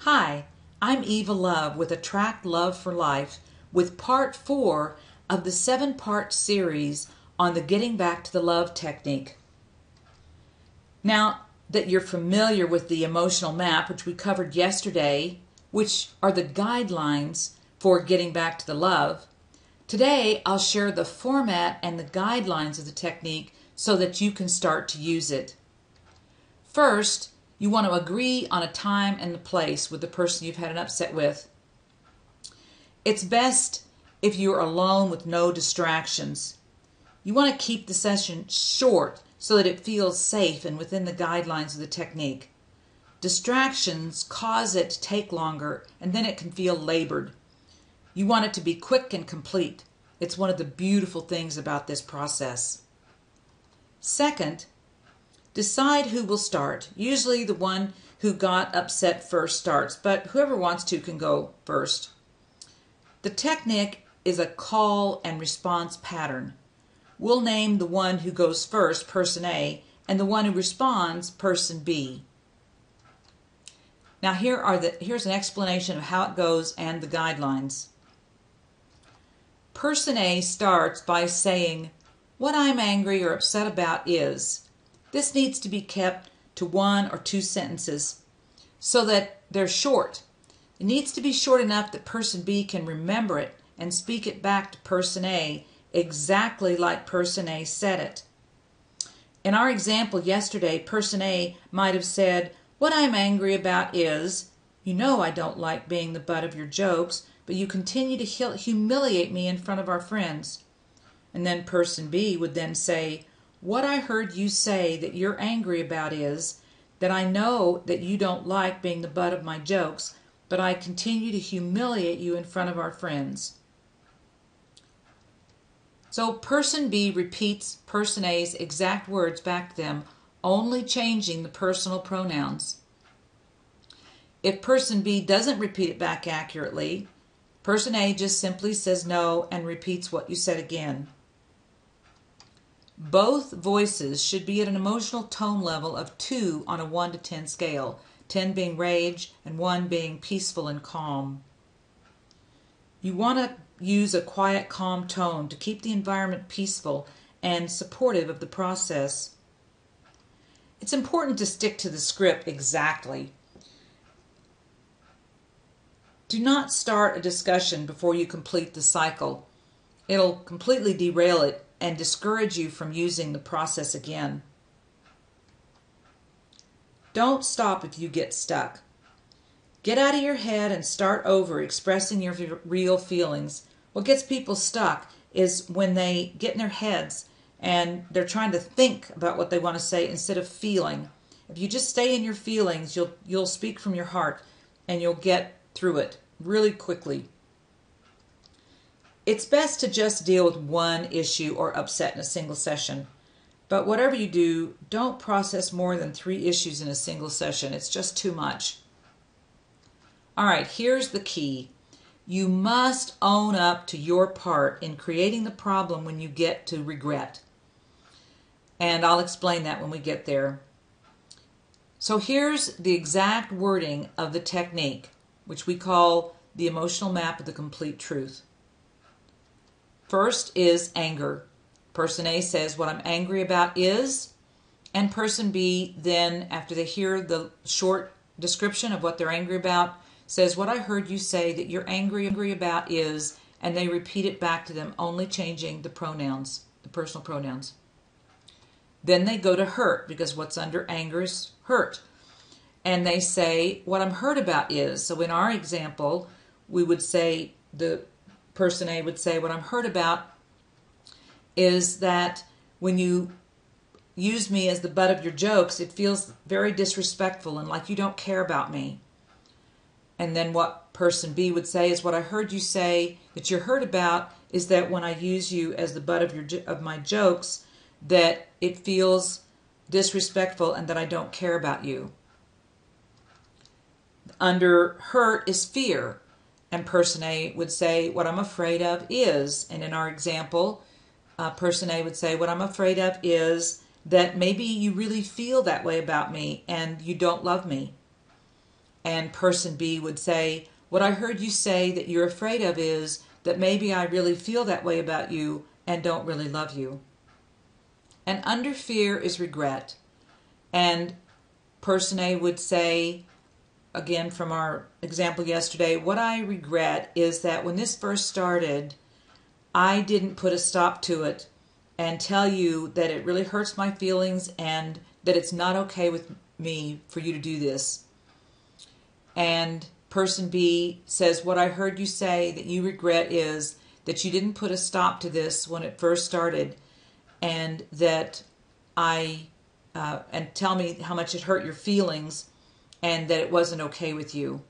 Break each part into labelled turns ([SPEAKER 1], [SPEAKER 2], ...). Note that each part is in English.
[SPEAKER 1] Hi, I'm Eva Love with Attract Love for Life with part 4 of the 7-part series on the Getting Back to the Love technique. Now that you're familiar with the emotional map, which we covered yesterday, which are the guidelines for getting back to the love, today I'll share the format and the guidelines of the technique so that you can start to use it. First, you want to agree on a time and the place with the person you've had an upset with. It's best if you're alone with no distractions. You want to keep the session short so that it feels safe and within the guidelines of the technique. Distractions cause it to take longer and then it can feel labored. You want it to be quick and complete. It's one of the beautiful things about this process. Second, decide who will start. Usually the one who got upset first starts, but whoever wants to can go first. The technique is a call and response pattern. We'll name the one who goes first, person A, and the one who responds, person B. Now here's an explanation of how it goes and the guidelines. Person A starts by saying, "What I'm angry or upset about is." This needs to be kept to 1 or 2 sentences so that they're short. It needs to be short enough that person B can remember it and speak it back to person A exactly like person A said it. In our example yesterday, person A might have said, "What I'm angry about is, you know I don't like being the butt of your jokes, but you continue to humiliate me in front of our friends." And then person B would then say, "What I heard you say that you're angry about is that I know that you don't like being the butt of my jokes, but I continue to humiliate you in front of our friends." So person B repeats person A's exact words back to them, only changing the personal pronouns. If person B doesn't repeat it back accurately, person A just simply says no and repeats what you said again. Both voices should be at an emotional tone level of 2 on a 1 to 10 scale, 10 being rage and 1 being peaceful and calm. You want to use a quiet, calm tone to keep the environment peaceful and supportive of the process. It's important to stick to the script exactly. Do not start a discussion before you complete the cycle. It'll completely derail it and discourage you from using the process again. Don't stop if you get stuck. Get out of your head and start over expressing your real feelings. What gets people stuck is when they get in their heads and they're trying to think about what they want to say instead of feeling. If you just stay in your feelings, you'll speak from your heart and you'll get through it really quickly. It's best to just deal with one issue or upset in a single session. But whatever you do, don't process more than 3 issues in a single session. It's just too much. All right, here's the key. You must own up to your part in creating the problem when you get to regret. And I'll explain that when we get there. So here's the exact wording of the technique, which we call the emotional map of the complete truth. First is anger. Person A says, "What I'm angry about is," and person B then, after they hear the short description of what they're angry about, says, "What I heard you say that you're angry about is," and they repeat it back to them, only changing the pronouns, the personal pronouns. Then they go to hurt, because what's under anger is hurt. And they say, "What I'm hurt about is." So in our example, we would say, the person A would say, "What I'm hurt about is that when you use me as the butt of your jokes, it feels very disrespectful and like you don't care about me." And then what person B would say is, "What I heard you say that you're hurt about is that when I use you as the butt of my jokes, that it feels disrespectful and that I don't care about you." Under hurt is fear. And person A would say, "What I'm afraid of is," and in our example, person A would say, "What I'm afraid of is that maybe you really feel that way about me and you don't love me." and person B would say, what I heard you say that you're afraid of is that maybe I really feel that way about you and don't really love you. And under fear is regret. And person A would say, again from our example yesterday, what I regret is that when this first started, I didn't put a stop to it and tell you that it really hurts my feelings and that it's not okay with me for you to do this. And person B says, what I heard you say that you regret is that you didn't put a stop to this when it first started, and that and tell me how much it hurt your feelings and that it wasn't okay with you.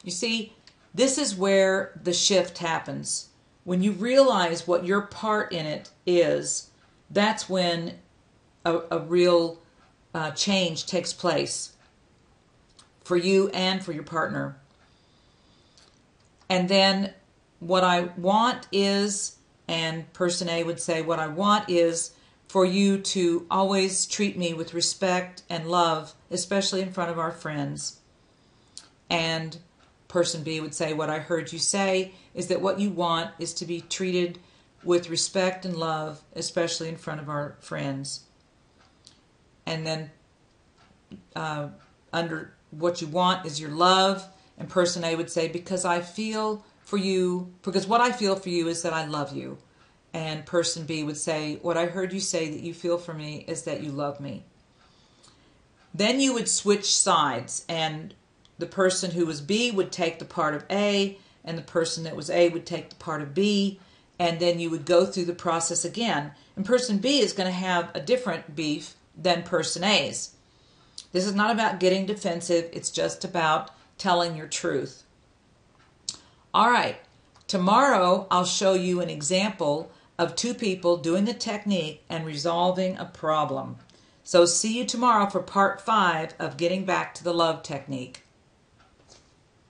[SPEAKER 1] You see, this is where the shift happens. When you realize what your part in it is, that's when a real change takes place for you and for your partner. And then what I want is, and person A would say, what I want is for you to always treat me with respect and love, especially in front of our friends. And person B would say, what I heard you say is that what you want is to be treated with respect and love, especially in front of our friends. And then under what you want is your love, and person A would say, because I feel for you, because what I feel for you is that I love you. And person B would say, what I heard you say that you feel for me is that you love me. Then you would switch sides, and the person who was B would take the part of A, and the person that was A would take the part of B, and then you would go through the process again. And person B is going to have a different beef than person A's. This is not about getting defensive. It's just about telling your truth. All right. Tomorrow, I'll show you an example of two people doing the technique and resolving a problem. So see you tomorrow for part 5 of Getting Back to the Love Technique.